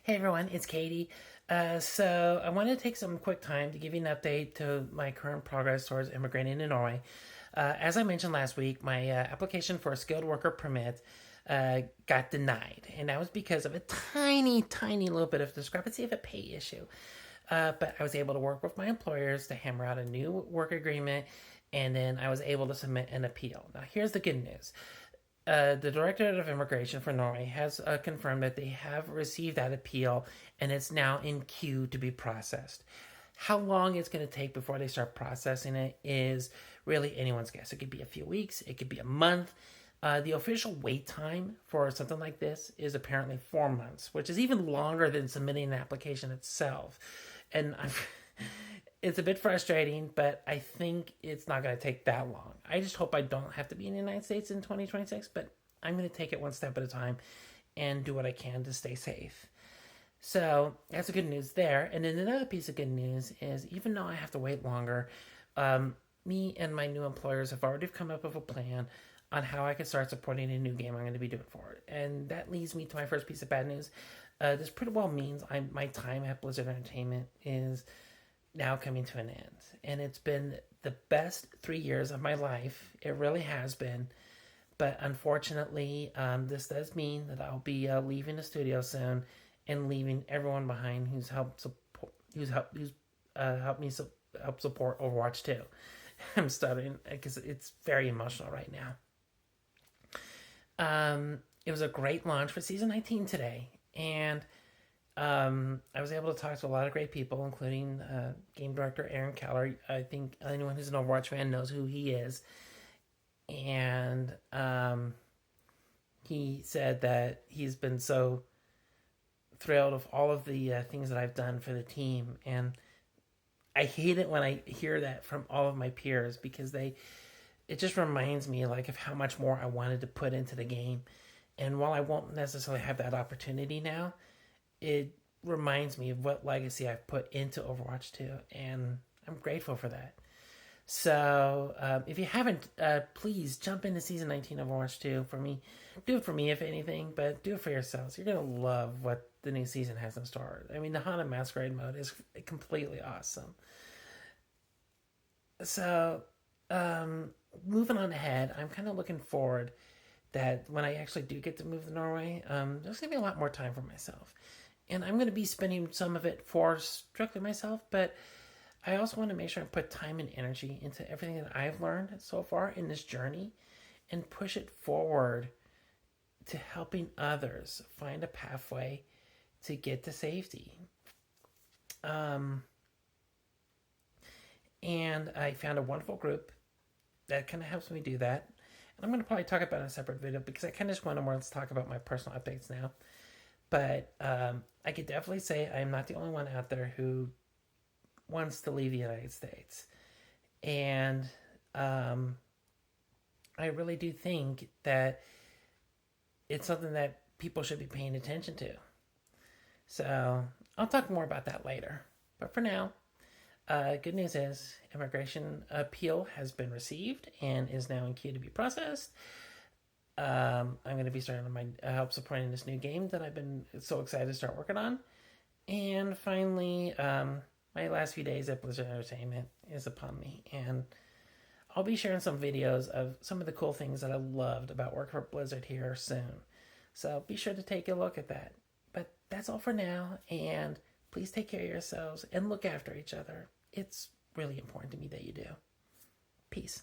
Hey everyone, it's Katie. So I wanted to take some quick time to give you an update to my current progress towards immigrating to Norway. As I mentioned last week, my application for a skilled worker permit got denied, and that was because of a tiny little bit of discrepancy of a pay issue. But I was able to work with my employers to hammer out a new work agreement, and then I was able to submit an appeal. Now, here's the good news. The Directorate of Immigration for Norway has confirmed that they have received that appeal and it's now in queue to be processed. How long it's going to take before they start processing it is really anyone's guess. It could be a few weeks, it could be a month. The official wait time for something like this is apparently 4 months, which is even longer than submitting an application itself. And it's a bit frustrating, but I think it's not going to take that long. I just hope I don't have to be in the United States in 2026, but I'm going to take it one step at a time and do what I can to stay safe. So that's the good news there. And then another piece of good news is even though I have to wait longer, me and my new employers have already come up with a plan on how I can start supporting a new game I'm going to be doing for it. And that leads me to my first piece of bad news. This pretty well means my time at Blizzard Entertainment is now coming to an end. And it's been the best 3 years of my life. It really has been. But unfortunately, this does mean that I'll be leaving the studio soon and leaving everyone behind who's helped support, helped me help support Overwatch 2. I'm stuttering because it's very emotional right now. It was a great launch for Season 19 today. And I was able to talk to a lot of great people, including game director Aaron Keller. I think anyone who's an Overwatch fan knows who he is. And he said that he's been so thrilled of all of the things that I've done for the team. And I hate it when I hear that from all of my peers because it just reminds me like of how much more I wanted to put into the game. And while I won't necessarily have that opportunity now, it reminds me of what legacy I've put into Overwatch 2, and I'm grateful for that. So, if you haven't, please jump into Season 19 of Overwatch 2 for me. Do it for me, if anything, but do it for yourselves. You're going to love what the new season has in store. I mean, the Haunted Masquerade mode is completely awesome. So, moving on ahead, I'm kind of looking forward that when I actually do get to move to Norway, there's going to be a lot more time for myself. And I'm going to be spending some of it for strictly myself, but I also want to make sure I put time and energy into everything that I've learned so far in this journey and push it forward to helping others find a pathway to get to safety. And I found a wonderful group that kind of helps me do that. And I'm going to probably talk about it in a separate video because I kind of just want to more to talk about my personal updates now. But I could definitely say I'm not the only one out there who wants to leave the United States. And I really do think that it's something that people should be paying attention to. So I'll talk more about that later. But for now, good news is immigration appeal has been received and is now in queue to be processed. I'm going to be starting my help supporting this new game that I've been so excited to start working on. And finally, my last few days at Blizzard Entertainment is upon me. And I'll be sharing some videos of some of the cool things that I loved about working for Blizzard here soon. So be sure to take a look at that. But that's all for now. And please take care of yourselves and look after each other. It's really important to me that you do. Peace.